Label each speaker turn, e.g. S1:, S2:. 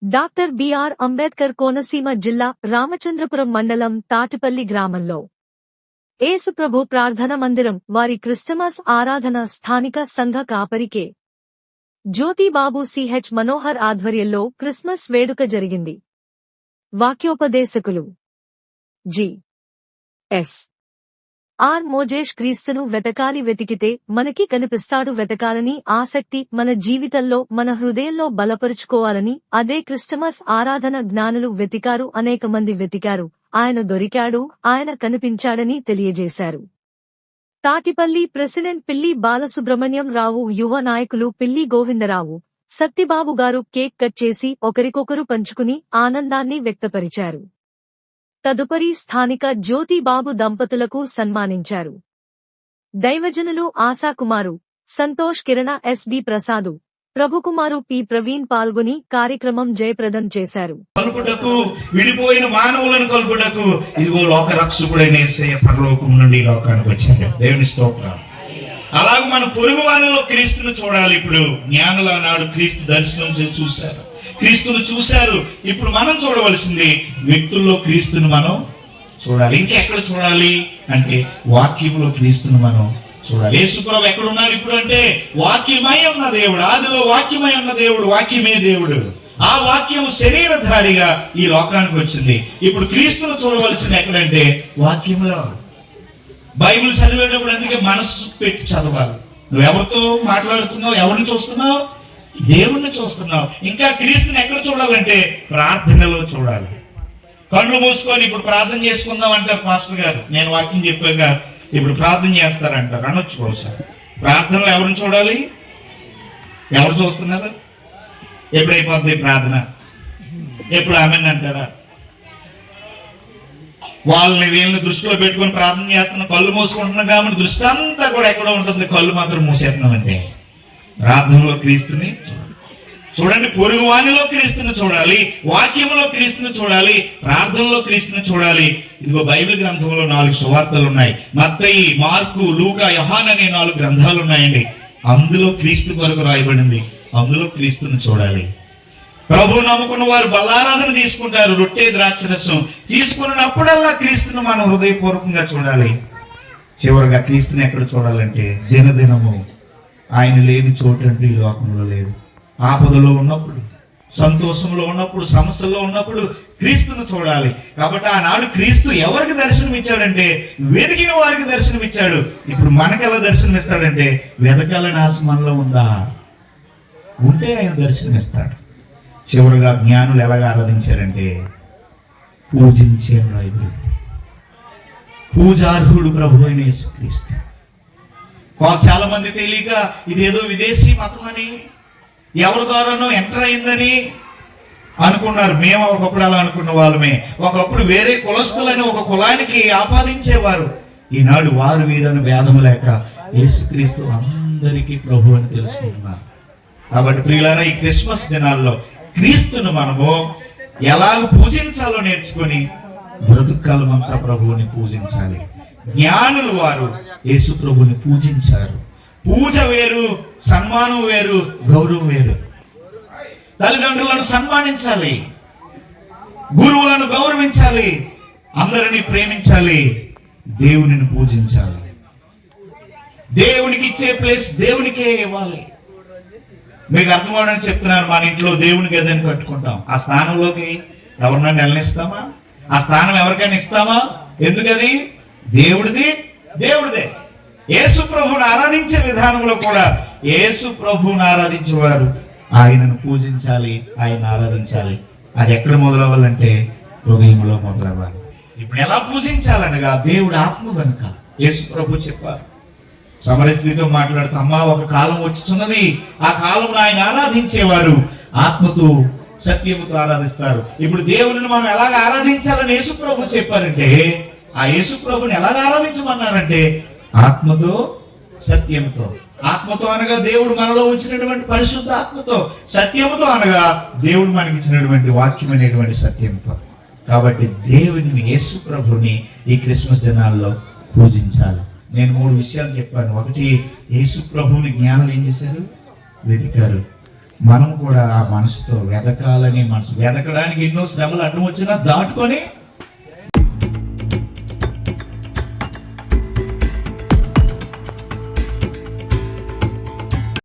S1: Doctor BR Ambedkar Konaseema జిల్లా రామచంద్రపురం మండలం తాటిపల్లి గ్రామంలో యేసుప్రభు ప్రార్థన మందిరం వారి క్రిస్టమస్ ఆరాధన స్థానిక సంఘ కాపరికే జ్యోతిబాబు సిహెచ్ మనోహర్ ఆధ్వర్యంలో క్రిస్మస్ వేడుక జరిగింది. వాక్యోపదేశకులు జి.ఎస్. ఆర్. మోజేష్ క్రీస్తును వెతకాలి, వెతికితే మనకి కనిపిస్తాడు. వెతకాలని ఆసక్తి మన జీవితంలో, మన హృదయంలో బలపరుచుకోవాలని అదే క్రిస్టమస్ ఆరాధన. జ్ఞానులు వెతికారు, అనేక మంది వెతికారు, ఆయన దొరికాడు, ఆయన కనిపించాడని తెలియజేశారు. తాటిపల్లి ప్రెసిడెంట్ పిల్లి బాలసుబ్రహ్మణ్యం రావు, యువ నాయకులు పిల్లి గోవిందరావు, సత్తిబాబు గారు కేక్ కట్ చేసి ఒకరికొకరు పంచుకుని ఆనందాన్ని వ్యక్తపరిచారు. తదుపరి స్థానిక జ్యోతిబాబు దంపతులకు సన్మానించారు. దైవజనులు ఆశాకుమారు, సంతోష్, కిరణ, ఎస్.డి. ప్రసాదు, ప్రభుకుమారు, పి. ప్రవీణ్ పాల్గొని కార్యక్రమం జయప్రదం చేశారు.
S2: కలుపుటకు, విడిపోయిన మానవులను కలుపుటకు ఇదిగో లోక రక్షకుడైన యేసయ్య పరలోకం నుండి లోకానికి వచ్చాడు. దేవుని స్తోత్రం. అలాగే మన పొరుగు వారిలో క్రీస్తును చూడాలి. ఇప్పుడు జ్ఞానులు ఆనాడు క్రీస్తు దర్శనం చూశారు, క్రీస్తును చూశారు. ఇప్పుడు మనం చూడవలసింది వ్యక్తుల్లో క్రీస్తును మనం చూడాలి. ఇంకెక్కడ చూడాలి అంటే వాక్యంలో క్రీస్తును మనం చూడాలి. యేసుప్రభు ఎక్కడున్నాడు ఇప్పుడు అంటే వాక్యమై ఉన్న దేవుడు. ఆదిలో వాక్యమై ఉన్న దేవుడు, వాక్యమే దేవుడు. ఆ వాక్యం శరీరధారిగా ఈ లోకానికి వచ్చింది. ఇప్పుడు క్రీస్తును చూడవలసింది ఎక్కడంటే వాక్యంలో. బైబిల్ చదివేటప్పుడు అందుకే మనస్సు పెట్టి చదవాలి. నువ్వు ఎవరితో మాట్లాడుతున్నావు, ఎవరిని చూస్తున్నావు? దేవుణ్ణి చూస్తున్నావు. ఇంకా క్రీస్తుని ఎక్కడ చూడాలంటే ప్రార్థనలో చూడాలి. కళ్ళు మూసుకొని ఇప్పుడు ప్రార్థన చేసుకుందాం అంటారు పాస్టర్ గారు. నేను వాక్యం చెప్పాక ఇప్పుడు ప్రార్థన చేస్తారంటారు, అనొచ్చు బహుశా. ప్రార్థనలో ఎవరిని చూడాలి? ఎవరు చూస్తున్నారు? ఎప్పుడైపోతుంది ప్రార్థన? ఎప్పుడు ఆమెన్ అంటారా? వాళ్ళని వీళ్ళని దృష్టిలో పెట్టుకుని ప్రార్థన చేస్తున్నాం, కళ్ళు మూసుకుంటున్నాం కాబట్టి దృష్టి అంతా కూడా ఎక్కడ ఉంటుంది? కళ్ళు మాత్రం మూసేస్తున్నాం అంతే. ప్రార్థనలో క్రీస్తుని చూడండి, పొరుగు వానిలో క్రీస్తుని చూడాలి, వాక్యంలో క్రీస్తుని చూడాలి, ప్రార్థనలో క్రీస్తుని చూడాలి. ఇదిగో బైబిల్ గ్రంథంలో 4 సువార్తలు ఉన్నాయి. మత్తయి, మార్కు, లూకా, యోహాను అనే 4 గ్రంథాలు ఉన్నాయండి. అందులో క్రీస్తు కొరకు రాయబడింది. అందులో క్రీస్తుని చూడాలి. ప్రభువు నమ్ముకున్న వారు బల్లారాధన తీసుకుంటారు, రొట్టె ద్రాక్షరసం తీసుకున్నప్పుడల్లా క్రీస్తును మనం హృదయపూర్వకంగా చూడాలి. చివరిగా క్రీస్తుని ఎక్కడ చూడాలంటే దినదినము ఆయన లేని చోటు అంటూ ఈ లోకంలో లేదు. ఆపదలో ఉన్నప్పుడు, సంతోషంలో ఉన్నప్పుడు, సమస్యల్లో ఉన్నప్పుడు క్రీస్తును చూడాలి. కాబట్టి ఆనాడు క్రీస్తు ఎవరికి దర్శనం ఇచ్చాడంటే వెతికిన వారికి దర్శనం ఇచ్చాడు. ఇప్పుడు మనకు ఎలా దర్శనం ఇస్తాడంటే వెతకాలని ఆశ మనలో ఉందా? ఉంటే ఆయన దర్శనం ఇస్తాడు. చివరిగా జ్ఞానులు ఎలాగ ఆరాధించారంటే పూజించే పూజార్హుడు ప్రభు అయిన యేసుక్రీస్తు. చాలా మంది తెలియక ఇదేదో విదేశీ మతం అని, ఎవరి ద్వారానో ఎంటర్ అయిందని అనుకున్నారు. మేము ఒకప్పుడు అలా అనుకున్న వాళ్ళమే. ఒకప్పుడు వేరే కులస్తులని ఒక కులానికి ఆపాదించేవారు. ఈనాడు వారు వీరని భేదం లేక యేసుక్రీస్తు అందరికీ ప్రభు అని తెలుసుకుంటున్నారు. కాబట్టి ప్రియులారా, ఈ క్రిస్మస్ దినాల్లో క్రీస్తును మనము ఎలాగ పూజించాలో నేర్చుకొని బ్రతుకాలమంతా ప్రభువుని పూజించాలి. జ్ఞానులు వారు యేసు ప్రభుని పూజించారు. పూజ వేరు, సన్మానం వేరు, గౌరవం వేరు. తల్లిదండ్రులను సన్మానించాలి, గురువులను గౌరవించాలి, అందరినీ ప్రేమించాలి, దేవునిని పూజించాలి. దేవునికి ఇచ్చే ప్లేస్ దేవునికే ఇవ్వాలి. మీకు అర్థమవడానికి చెప్తున్నాను. మన ఇంట్లో దేవుని గదిని కట్టుకుంటాం. ఆ స్థానంలోకి ఎవరినైనా వెళ్ళనిస్తామా? ఆ స్థానం ఎవరికైనా ఇస్తామా? ఎందుకది? దేవుడిది, దేవుడిదే. యేసు ప్రభువుని ఆరాధించే విధానంలో కూడా యేసు ప్రభువుని ఆరాధించేవారు ఆయనను పూజించాలి, ఆయన ఆరాధించాలి. అది ఎక్కడ మొదలవ్వాలంటే హృదయంలో మొదలవ్వాలి. ఇప్పుడు ఎలా పూజించాలనగా దేవుడు ఆత్మ కనుక యేసు ప్రభు చెప్పారు. సమరయ స్త్రీతో మాట్లాడుతూ, అమ్మా ఒక కాలం వచ్చుతున్నది, ఆ కాలంలో ఆయన ఆరాధించేవారు ఆత్మతో సత్యముతో ఆరాధిస్తారు. ఇప్పుడు దేవుని మనం ఎలాగ ఆరాధించాలని యేసు ప్రభు చెప్పారంటే, ఆ యేసు ప్రభుని ఎలాగ ఆరాధించమన్నారంటే ఆత్మతో సత్యంతో. ఆత్మతో అనగా దేవుడు మనలో ఉంచినటువంటి పరిశుద్ధ ఆత్మతో, సత్యముతో అనగా దేవుడు మనకి ఇచ్చినటువంటి వాక్యం అనేటువంటి సత్యంతో. కాబట్టి దేవుని యేసు ప్రభుని ఈ క్రిస్మస్ దినాల్లో పూజించాలి. నేను 3 విషయాలు చెప్పాను. ఒకటి, యేసు ప్రభువుని జ్ఞానులు ఏం చేశారు? వెతికారు. మనం కూడా ఆ మనసుతో వెతకాలని, మనసు వెతకడానికి ఎన్నో శ్రమలు అడ్డం వచ్చినా దాటుకొని